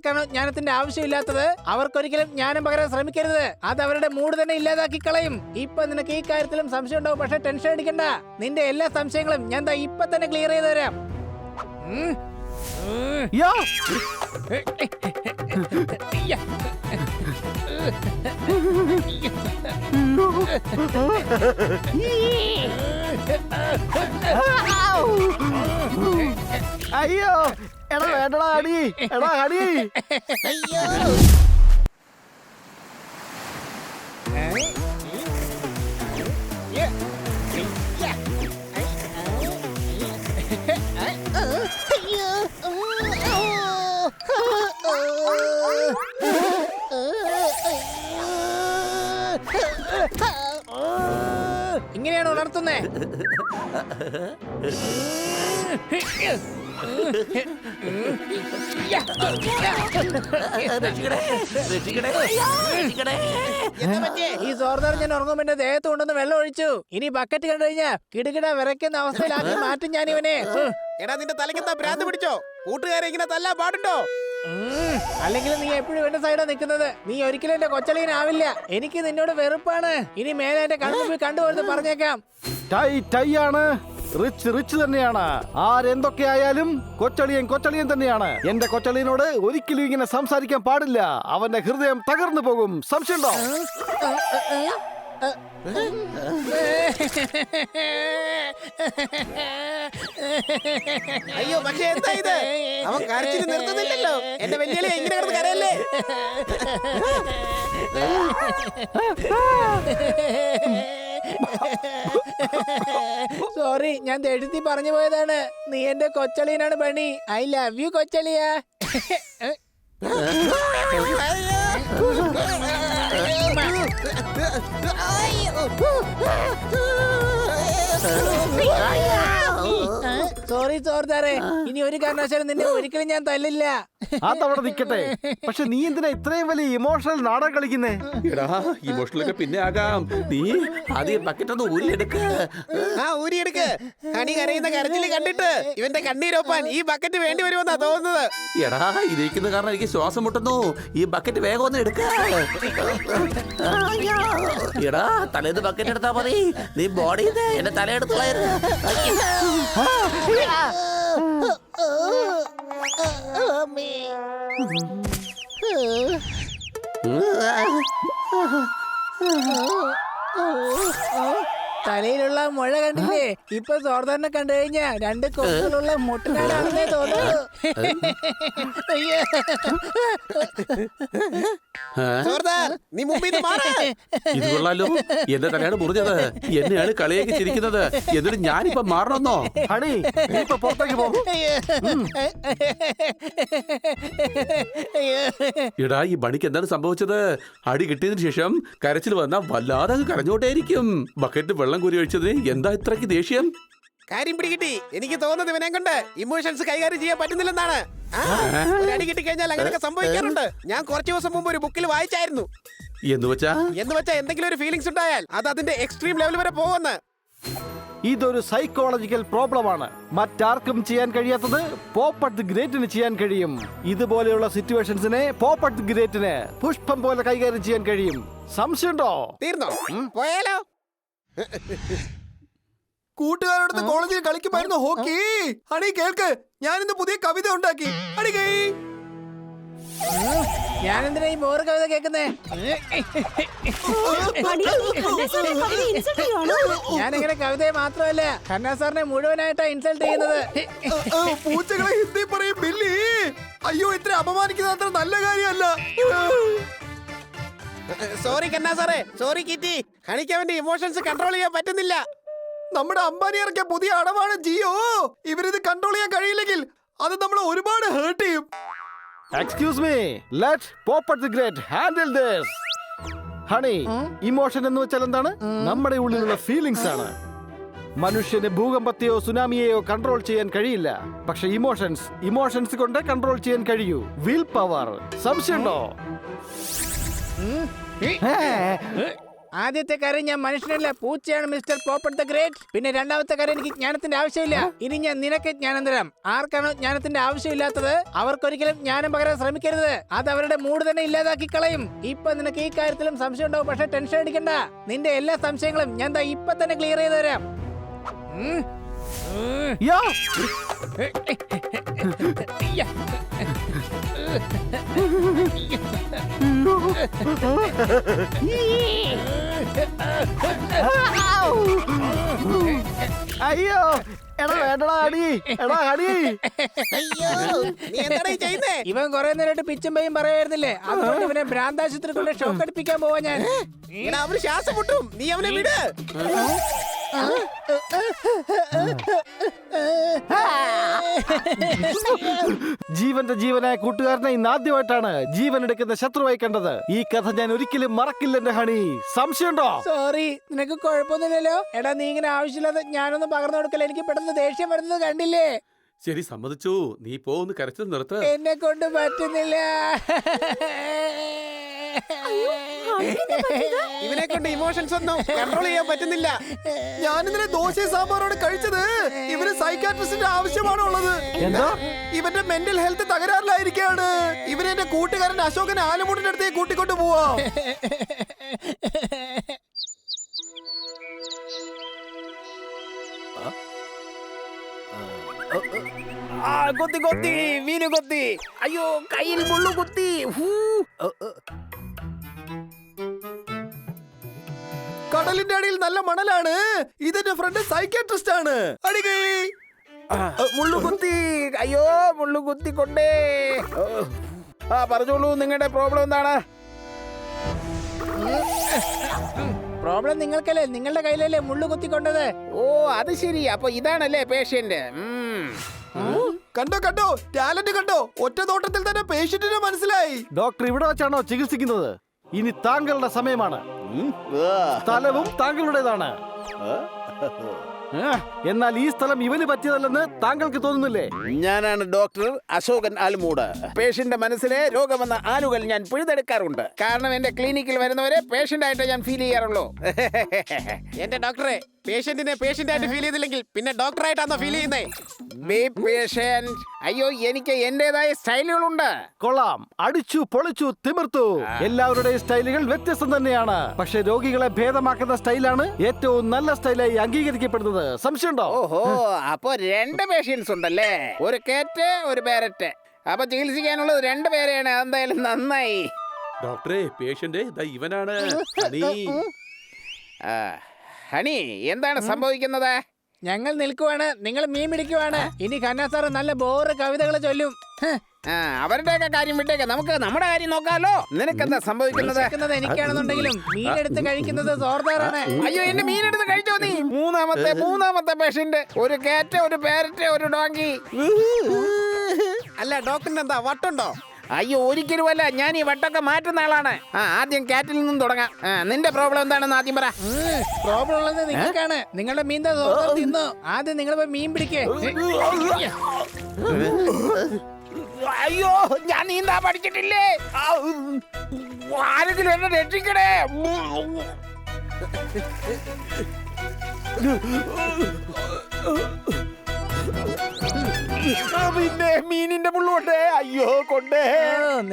ആർക്കാണ് ജ്ഞാനത്തിന്റെ ആവശ്യമില്ലാത്തത് അവർക്കൊരിക്കലും ജ്ഞാനം പകരാൻ ശ്രമിക്കരുത്. അത് അവരുടെ മൂഡ് തന്നെ ഇല്ലാതാക്കി കളയും. ഇപ്പൊ നിനക്ക് ഈ കാര്യത്തിലും സംശയം ഉണ്ടാവും, പക്ഷെ ടെൻഷൻ അടിക്കണ്ട. നിന്റെ എല്ലാ സംശയങ്ങളും ഞാൻ ദാ ഇപ്പൊ തന്നെ ക്ലിയർ ചെയ്ത് തരാം. അയ്യോ എടാ വേണ്ടടാ അടി, എടാ അടി. അയ്യോ ഇങ്ങനെയാണ് ഉണർത്തുന്നേ. ഈ സോർദാർ ഞാൻ ഉറങ്ങുമ്പോ എന്റെ ദേഹത്ത് കൊണ്ടുവന്ന് വെള്ളം ഒഴിച്ചു. ഇനി ബക്കറ്റ് കണ്ടു കഴിഞ്ഞാ കിടുകിട വിറയ്ക്കുന്ന അവസ്ഥയിലാക്കി മാറ്റും ഞാൻ ഇവനെ. എടാ നിന്റെ തലക്കെന്താ ഭ്രാന്ത് പിടിച്ചോ? കൂട്ടുകാരെ ഇങ്ങനെ തല്ലാൻ പാടുണ്ടോ? അല്ലെങ്കിൽ നീ എപ്പോഴും എന്റെ സൈഡാ നിൽക്കുന്നത്. നീ ഒരിക്കലും എന്റെ കൊച്ചളീനാവില്ല. എനിക്ക് നിന്നോട് വെറുപ്പാണ്. ഇനി മേലെ എന്റെ കണ്ണു കണ്ടുപോലെന്ന് പറഞ്ഞേക്കാം. ടൈ ആണ്. റിച്ച് തന്നെയാണ്. ആരെന്തൊക്കെ ആയാലും കൊച്ചളിയൻ കൊച്ചളിയൻ തന്നെയാണ്. എന്റെ കൊച്ചളിയനോട് ഒരിക്കലും ഇങ്ങനെ സംസാരിക്കാൻ പാടില്ല. അവന്റെ ഹൃദയം തകർന്നു പോകും. സംശയമുണ്ടോ? അയ്യോ പക്ഷെ എന്താ ഇത്? അവൻ കരച്ചിൽ നിർത്തുന്നില്ലല്ലോ. എന്റെ വെല്ലുവിളി ഇങ്ങനെ കിടന്ന് കരയല്ലേ? സോറി, ഞാൻ എഴുതി പറഞ്ഞു പോയതാണ്. നീ എന്റെ കൊച്ചളിയനാണ് പണി. ഐ ലവ് യു കൊച്ചളിയാ. സോറി സോർദാറെ, ഇനി ഒരു കാരണവശാലും നിന്നെ ഒരിക്കലും ഞാൻ തല്ലില്ല. അതവിടെ നിക്കട്ടെ. പക്ഷെ നീ എന്തിനാ ഇത്രയും വലിയ ഇമോഷണൽ നാടകം കളിക്കുന്നേ? എടാ ഇമോഷണലൊക്കെ പിന്നെ ആകാം. നീ ആദ്യം ബക്കറ്റ് ഒന്ന് ഊരിയെടുക്ക. ഊരിയെടുക്ക്. ഹണി കരയുന്ന കരച്ചിൽ കണ്ടിട്ട് ഇവന്റെ കണ്ണീരൊപ്പാൻ ഈ ബക്കറ്റ് വേണ്ടി വരുമെന്നാ തോന്നുന്നത്. എടാ ഇരിക്കുന്ന കാരണം എനിക്ക് ശ്വാസം മുട്ടുന്നു. ഈ ബക്കറ്റ് വേഗം ഒന്ന് എടുക്ക. എടാ തലേന്ന് ബക്കറ്റ് എടുത്താ മതി. നീ ബോഡി എന്റെ തലയെടുത്ത് കളയരുത്. തലയിലുള്ള മുഴ കണ്ടില്ലേ? ഇപ്പൊ സോർദാറിനെ കണ്ടു കഴിഞ്ഞാ രണ്ട് കൊക്കുകളുള്ള മുട്ടനാടാണെന്നേ തോന്നുന്നു. സോർദാർ നീ മുമ്പിൽ മാറ്. ഇത് കൊള്ളാലോ. എന്റെ തലയാണ് മുറിഞ്ഞത്. എന്നെയാണ് കളിയാക്കി ചിരിക്കുന്നത്. എന്നിട്ട് ഞാനിപ്പോ മാറണമെന്നോ? ഹണി നീ ഇപ്പൊ പുറത്തേക്ക് പോകും. എടാ ഈ ബണിക്ക് എന്താണ് സംഭവിച്ചത്? അടി കിട്ടിയതിനു ശേഷം കരച്ചിൽ വന്നാ വല്ലാതെ കരഞ്ഞോട്ടേയിരിക്കും. ബക്കറ്റ് വെള്ളം കോരി ഒഴിച്ചതിന് എന്താ ഇത്രയ്ക്ക് ദേഷ്യം? കാര്യം പിടികിട്ടി. എനിക്ക് തോന്നുന്നത് ഇവനെ കൊണ്ട് ഇമോഷൻസ് കൈകാര്യം ചെയ്യാൻ പറ്റുന്നില്ലെന്നാണ്. ഒരു അടി കിട്ടി കഴിഞ്ഞാൽ അങ്ങനെയൊക്കെ സംഭവിക്കാറുണ്ട്. ഞാൻ കുറച്ച് ദിവസം മുമ്പ് ഒരു ബുക്കിൽ വായിച്ചായിരുന്നു. എന്ന് വെച്ചാ എന്തെങ്കിലും ഒരു ഫീലിംഗ്സ് ഉണ്ടായാൽ അത് അതിന്റെ എക്സ്ട്രീം ലെവൽ വരെ പോകുമെന്ന്. ഇതൊരു സൈക്കോളജിക്കൽ പ്രോബ്ലമാണ്. മറ്റാർക്കും ചെയ്യാൻ കഴിയാത്തത് പോപ്പട്ട് ദി ഗ്രേറ്റിന് ചെയ്യാൻ കഴിയും. ഇതുപോലെയുള്ള സിറ്റുവേഷൻസിനെ പോപ്പട്ട് ദി ഗ്രേറ്റിന് പുഷ്പം പോലെ കൈകാര്യം ചെയ്യാൻ കഴിയും. സംശയമുണ്ടോ? തീർന്നോ? പോയാലോ? കൂട്ടുകാരോടൊത്ത് കോളേജിൽ കളിക്കുമായിരുന്നു ഹോക്കി. ഹണി കേൾക്ക്, ഞാൻ ഇന്ന് പുതിയ കവിത ഉണ്ടാക്കി. ഹണി കൈ ഞാനെന്തിനാ ഈ ബോറ് കവിത കേൾക്കുന്നേ? ഞാനിങ്ങനെ കവിതയെ മാത്രമല്ല ഖന്ന സാറിനെ മുഴുവനായിട്ടാ ഇൻസൾട്ട് ചെയ്യുന്നത്. പൂച്ചകളെ ഹിന്ദി പറയും ബില്ലി. അയ്യോ ഇത്ര അപമാനിക്കുന്നത് അത്ര നല്ല കാര്യമല്ല. സോറി കന്നാ സാറേ, സോറി കിറ്റി. ഹണിക്ക് അവന്റെ ഇമോഷൻസ് കൺട്രോൾ ചെയ്യാൻ പറ്റുന്നില്ല. നമ്മുടെ അംബാനി ഇറക്കിയ പുതിയ അടവാണ് ജിയോ. ഇവരിത് കൺട്രോൾ ചെയ്യാൻ കഴിയില്ലെങ്കിൽ അത് നമ്മളെ ഒരുപാട് ഹേർട്ട് ചെയ്യും. Excuse me, let Popat the great handle this. Honey, emotion എന്ന് വെച്ചാൽ എന്താണ്? നമ്മുടെ ഉള്ളിലുള്ള ഫീലിംഗ്സ് ആണ്. മനുഷ്യന് ഭൂകമ്പത്തെയോ സുനാമിയെയോ കൺട്രോൾ ചെയ്യാൻ കഴിയില്ല. പക്ഷെ ഇമോഷൻസ് കൊണ്ട് കൺട്രോൾ ചെയ്യാൻ കഴിയൂ. Will power. സംശയമുണ്ടോ? ആദ്യത്തെ കാര്യം ഞാൻ മനുഷ്യനല്ല പൂച്ചയാണ് മിസ്റ്റർ പോപ്പട്ട് ദ ഗ്രേറ്റ്. പിന്നെ രണ്ടാമത്തെ കാര്യം എനിക്ക് ജ്ഞാനത്തിന്റെ ആവശ്യമില്ല. ഇനി ഞാൻ നിനക്ക് ജ്ഞാനം തരാം. ആർക്കാണോ ജ്ഞാനത്തിന്റെ ആവശ്യമില്ലാത്തത് അവർക്കൊരിക്കലും ജ്ഞാനം പകരാൻ ശ്രമിക്കരുത്. അത് അവരുടെ മൂഡ് തന്നെ ഇല്ലാതാക്കി കളയും. ഇപ്പൊ നിനക്ക് ഈ കാര്യത്തിലും സംശയം ഉണ്ടാവും, പക്ഷെ ടെൻഷൻ അടിക്കണ്ട. നിന്റെ എല്ലാ സംശയങ്ങളും ഞാൻ ദാ ഇപ്പൊ തന്നെ ക്ലിയർ ചെയ്ത് തരാം. യാ അയ്യോ എടാ വേണ്ടടാ അടി എടാ അടി. അയ്യോ നീ എന്താടാ ഈ ചെയ്യുന്നേ? ഇവൻ കുറെ നേരമായിട്ട് പിച്ചും പയ്യും പറയുമായിരുന്നില്ലേ, അതുകൊണ്ട് ഇവനെ ഭ്രാന്താശുപത്രി കൊണ്ട് ഷോക്ക് അടിപ്പിക്കാൻ പോവാ ഞാൻ. എടാ അവന് ശ്വാസം മുട്ടും, നീ അവനെ വിട്. ജീവന്റെ ജീവനായ കൂട്ടുകാരനെ ഇന്ന് ആദ്യമായിട്ടാണ് ജീവൻ എടുക്കുന്ന ശത്രുവായി കണ്ടത്. ഈ കഥ ഞാൻ ഒരിക്കലും മറക്കില്ല എന്റെ ഹണി. സംശയമുണ്ടോ? സോറി, നിനക്ക് കുഴപ്പമൊന്നുമില്ലല്ലോ. എടാ നീ ഇങ്ങനെ ആവശ്യമില്ലാതെ ഞാനൊന്നും പകർന്നു കൊടുക്കല. എനിക്ക് പെട്ടെന്ന് ദേഷ്യം വരുന്നത് കണ്ടില്ലേ? ശരി, സമ്മതിച്ചു. നീ പോന്ന് കരച്ചിൽ നിർത്ത്. എന്നെ കൊണ്ട് പറ്റുന്നില്ല. ഇവനെ കൊണ്ട് ഇമോഷൻസ് ഒന്നും കൺട്രോൾ ചെയ്യാൻ പറ്റുന്നില്ല. ഞാൻ ഇന്നലെ ദോശയും സാമ്പാറോട് കഴിച്ചത് ഇവന് സൈക്കാട്രിസ്റ്റിന്റെ ആവശ്യമാണ് ഉള്ളത്. എന്താ? ഇവന്റെ മെന്റൽ ഹെൽത്ത് തകരാറിലായിരിക്കാണ്. ഇവനെ എന്റെ കൂട്ടുകാരൻ അശോകൻ ആലുമൂട്ടിന്റെ അടുത്തേക്ക് കൂട്ടിക്കൊണ്ട് പോവാ. കൊത്തി കൊത്തി മീന് കൊത്തി. അയ്യോ കയ്യിൽ മുള്ളു കുത്തി. കടലിന്റെ അടിയിൽ നല്ല മണലാണ്. ഇതെന്റെ ഫ്രണ്ട് സൈക്കാട്രിസ്റ്റ് ആണ്. അടികൈ മുള്ളു കുത്തി. അയ്യോ മുള്ളു കുത്തിക്കൊണ്ടേ. പറഞ്ഞോളൂ, നിങ്ങളുടെ പ്രോബ്ലം എന്താണ്? പ്രോബ്ലം നിങ്ങൾക്കല്ലേ, നിങ്ങളുടെ കയ്യിലല്ലേ മുള്ളു കുത്തിക്കൊണ്ടത്. ഓ അത് ശരി, അപ്പൊ ഇതാണല്ലേ പേഷ്യന്റ്. കണ്ടോ കണ്ടോ, ടാലന്റ് കണ്ടോ? ഒറ്റ നോട്ടത്തിൽ തന്നെ പേഷ്യന്റിനെ മനസ്സിലായി. ഡോക്ടർ ഇവിടെ വെച്ചാണോ ചികിത്സിക്കുന്നത്? ഇനി താങ്കളുടെ സമയമാണ്. സ്ഥലവും താങ്കളുടേതാണ്. എന്നാൽ ഈ സ്ഥലം ഇവന് പറ്റിയതല്ലെന്ന് താങ്കൾക്ക് തോന്നുന്നില്ലേ? ഞാനാണ് ഡോക്ടർ അശോകൻ ആൽമൂട്. പേഷ്യന്റെ മനസ്സിലെ രോഗമെന്ന ആലുകൾ ഞാൻ പിഴുതെടുക്കാറുണ്ട്. കാരണം എന്റെ ക്ലിനിക്കിൽ വരുന്നവരെ പേഷ്യന്റ് ആയിട്ട് ഞാൻ ഫീൽ ചെയ്യാറുള്ളൂ. എന്റെ ഡോക്ടറെ, പേഷ്യന്റിനെ പേഷ്യന്റ് ആയിട്ട് ഫീൽ ചെയ്തില്ലെങ്കിൽ പിന്നെ ഡോക്ടറായിട്ടാണോ ഫീൽ ചെയ്യുന്നേ? B patient. അയ്യോ എനിക്ക് എന്റേതായ സ്റ്റൈലുകളുണ്ട്. കൊള്ളാം, അടിച്ചു പൊളിച്ചു തിമിർത്തു. എല്ലാവരുടെയും സ്റ്റൈലുകൾ വ്യത്യസ്തം തന്നെയാണ്. പക്ഷെ രോഗികളെ ഭേദമാക്കുന്ന സ്റ്റൈലാണ് ഏറ്റവും നല്ല സ്റ്റൈലായി അംഗീകരിക്കപ്പെടുന്നത്. സംശയമുണ്ടോ? ഓഹോ, അപ്പൊ രണ്ട് പേഷ്യൻസ് ഉണ്ടല്ലേ? ഒരു കേറ്റ് ഒരു പാരറ്റ്. അപ്പൊ ചികിത്സിക്കാനുള്ളത് രണ്ട് പേരെയാണ്. എന്തായാലും നന്നായി. ഡോക്ടറെ, പേഷ്യന്റ് ഇവനാണ് ഹണി. ഹണി, എന്താണ് സംഭവിക്കുന്നത്? ഞങ്ങൾ നിൽക്കുവാണ്, നിങ്ങൾ മീൻ പിടിക്കുവാണ്. ഇനി ഖന്ന സാറ് നല്ല ബോറ് കവിതകൾ ചൊല്ലും. അവരുടെയൊക്കെ കാര്യം വിട്ടേക്ക്, നമുക്ക് നമ്മുടെ കാര്യം നോക്കാലോ. നിനക്കെന്താ സംഭവിക്കുന്നത്? വിശക്കുന്നത് എനിക്കാണെന്നുണ്ടെങ്കിലും മീനെടുത്ത് കഴിക്കുന്നത് സോർദാറാണ്. അയ്യോ എന്റെ മീനെടുത്ത് കഴിച്ചോ നീ? മൂന്നാമത്തെ പേഷ്യന്റ്. ഒരു കാറ്റ് ഒരു പാരറ്റ് ഒരു ഡോങ്കി. അല്ല ഡോക്ടറിന് എന്താ വട്ടുണ്ടോ? അയ്യോ ഒരിക്കലും അല്ല, ഞാൻ ഈ വട്ടൊക്കെ മാറ്റുന്ന ആളാണ്. ആദ്യം കാറ്റിൽ നിന്നും തുടങ്ങാം. നിന്റെ പ്രോബ്ലം എന്താണെന്ന് ആദ്യം പറ. പ്രോബ്ലം ഉള്ളത് നിങ്ങൾക്കാണ്. നിങ്ങളുടെ മീൻ തിന്നു. ആദ്യം നിങ്ങൾ പോയി മീൻ പിടിക്കേ. അയ്യോ ഞാൻ നീന്താ പഠിച്ചിട്ടില്ലേ. ആരെങ്കിലും എന്നെ രക്ഷിക്കണേ. പിന്നെ മീനിന്റെ മുള്ളുകൊണ്ടേ. അയ്യോ കൊണ്ടേ.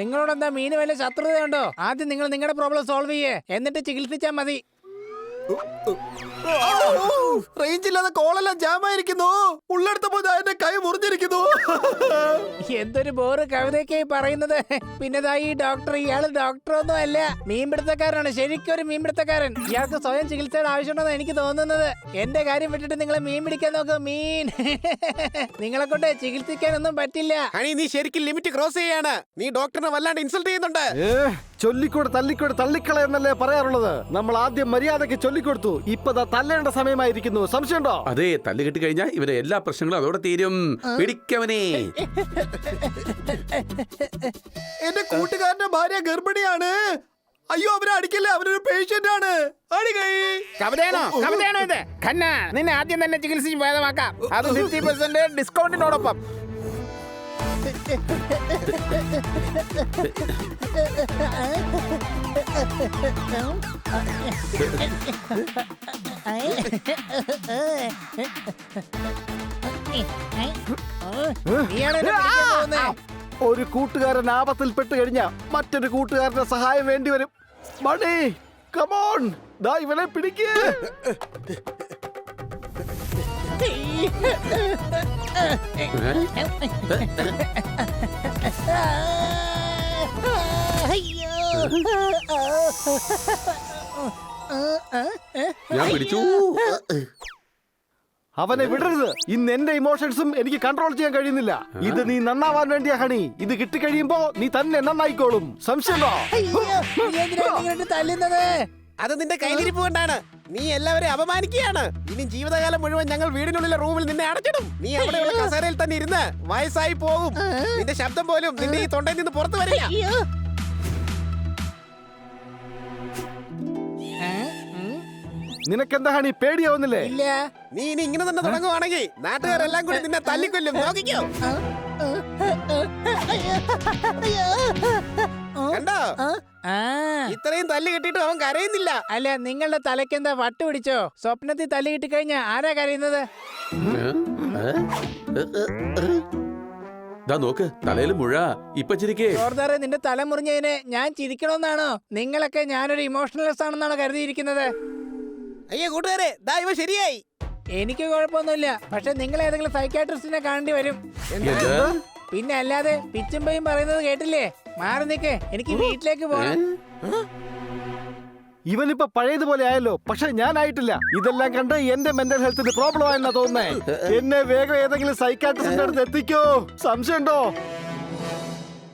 നിങ്ങളോട് എന്താ മീന് വല്ല ശത്രുതയുണ്ടോ? ആദ്യം നിങ്ങൾ നിങ്ങളുടെ പ്രോബ്ലം സോൾവ് ചെയ്യേ, എന്നിട്ട് ചികിത്സിച്ചാൽ മതി. റേഞ്ച് ഇല്ലാതെ കോളെല്ലാം ജാം ആയിരിക്കുന്നു. ഉള്ളെടുത്തപ്പോ എന്റെ കൈ മുറിഞ്ഞിരിക്കുന്നു. എന്തൊരു ബോറ് കവിതയൊക്കെയായി പറയുന്നത്. പിന്നെ ഈ ഡോക്ടർ, ഇയാള് ഡോക്ടറൊന്നും അല്ല, മീൻപിടുത്തക്കാരനാണ്. ശരിക്കും ഒരു മീൻപിടുത്തക്കാരൻ. ഇയാൾക്ക് സ്വയം ചികിത്സയുടെ ആവശ്യമുണ്ടെന്ന് എനിക്ക് തോന്നുന്നത്. എന്റെ കാര്യം വിട്ടിട്ട് നിങ്ങൾ മീൻ പിടിക്കാൻ നോക്ക്. മീൻ നിങ്ങളെ കൊണ്ട് ചികിത്സിക്കാനൊന്നും പറ്റില്ല. ഹണി, നീ ശരിക്കും ലിമിറ്റ് ക്രോസ് ചെയ്യാണ്. നീ ഡോക്ടറിനെ വല്ലാണ്ട് ഇൻസൾട്ട് ചെയ്യുന്നുണ്ട്. ചൊല്ലിക്കൂടെ തല്ലിക്കൂടെ തള്ളിക്കള എന്നല്ലേ പറയാറുള്ളത്? നമ്മൾ ആദ്യം മര്യാദയ്ക്ക് ചൊല്ലിക്കൊടുത്തു. ഇപ്പൊ തല്ലേണ്ട സമയമായിരിക്കുന്നു. സംശയമുണ്ടോ? അതെ, തല്ല് കിട്ടി കഴിഞ്ഞാൽ ഇവരെ എല്ലാ പ്രശ്നങ്ങളും അതോടെ തീരും. പിടിക്കവനെ. എന്റെ കൂട്ടുകാരന്റെ ഭാര്യ ഗർഭിണിയാണ്. അയ്യോ അവരെ അടിക്കല്ലേ, അവരൊരു പേഷ്യന്റ് ആണ്. കവിതയാണോ ഇത്? ഖന്ന, നിന്നെ ആദ്യം തന്നെ ചികിത്സിച്ച് ഭേദമാക്കാം. അത് 50% ഡിസ്കൗണ്ടിനോടൊപ്പം. നീയാണ് എന്നെ പിടിക്കാൻ പോകുന്നേ. ഒരു കൂട്ടുകാരൻ ആപത്തിൽപ്പെട്ട് കഴിഞ്ഞാ മറ്റൊരു കൂട്ടുകാരന്റെ സഹായം വേണ്ടി വരും. ബണി കമോൺ, ദാ ഇവനെ പിടിക്ക്. ഞാൻ പിടിച്ചു. അവനെ വിടരുത്. ഇന്ന് എന്റെ ഇമോഷൻസും എനിക്ക് കൺട്രോൾ ചെയ്യാൻ കഴിയുന്നില്ല. ഇത് നീ നന്നാവാൻ വേണ്ടിയാ ഹണി. ഇത് കിട്ടിക്കഴിയുമ്പോ നീ തന്നെ നന്നായിക്കോളും. സംശയമുണ്ടോ? അയ്യോ, നീ എന്തിനാ എന്നെ ഇങ്ങോട്ട് തല്ലുന്നത്? അത് നിന്റെ കയ്യിലിരിപ്പ് കൊണ്ടാണ്. നീ എല്ലാവരെയും അപമാനിക്കുകയാണ്. ഇനി ജീവിതകാലം മുഴുവൻ ഞങ്ങൾ വീടിനുള്ളിലെ റൂമിൽ നിന്നെ അടച്ചിടും. നീ അവിടെയുള്ള കസേരയിൽ തന്നെ ഇരുന്ന് വയസ്സായി പോകും. നിന്റെ ശബ്ദം പോലും നിന്റെ ഈ തൊണ്ടയിൽ നിന്ന് പുറത്തു വരില്ല. അയ്യോ. നിനക്കെന്താ ഹണി, പേടിയാവുന്നില്ലേ? ഇല്ല. നീ ഇനി ഇങ്ങനെ തന്നെ തുടങ്ങുവാണെങ്കിൽ നാട്ടുകാരെല്ലാം കൂടി നിന്നെ തല്ലിക്കൊല്ലും. നോക്കിക്കോ. കണ്ടോ, ആ. ഇത്രയും തല്ല് കെട്ടിയിട്ട് അവൻ കരയുന്നില്ല. അല്ല, നിങ്ങളുടെ തലയ്ക്ക് എന്താ വട്ട് പിടിച്ചോ? സ്വപ്നത്തിൽ തല്ലി കിട്ടി കഴിഞ്ഞാ ആരാ കരയുന്നത്? ദാ നോക്ക്, തലയിൽ മുഴ. ഇപ്പൊ ചിരിക്കേ. ജോർദാറെ, നിന്റെ തല മുറിഞ്ഞതിന് ഞാൻ ചിരിക്കണമെന്നാണോ? നിങ്ങളൊക്കെ ഞാനൊരു ഇമോഷണലിസ്റ്റ് ആണെന്നാണോ കരുതിയിരിക്കുന്നത്? അയ്യോ കൂട്ടുകാരെ, ദാ ഇവ ശരിയായി. എനിക്ക് കുഴപ്പമൊന്നുമില്ല. പക്ഷെ നിങ്ങൾ ഏതെങ്കിലും സൈക്കാട്രിസ്റ്റിനെ കാണേണ്ടി വരും. എന്ത്? പിന്നെ അല്ലാതെ പിച്ചുമ്പയും പറയുന്നത് കേട്ടില്ലേ? മാറി നിക്ക്, എനിക്ക് വീട്ടിലേക്ക് പോകണം. ഇവനിപ്പോ പഴയതുപോലെ ആയല്ലോ. പക്ഷെ ഞാനായിട്ടില്ല. ഇതെല്ലാം കണ്ട് എന്റെ മെന്റൽ ഹെൽത്തിന് പ്രോബ്ലം ആയെന്നാ തോന്നുന്നേ. എന്നെ വേഗം ഏതെങ്കിലും സൈക്കാട്രിസ്റ്റിന്റെ അടുത്ത് എത്തിക്കോ. സംശയമുണ്ടോ?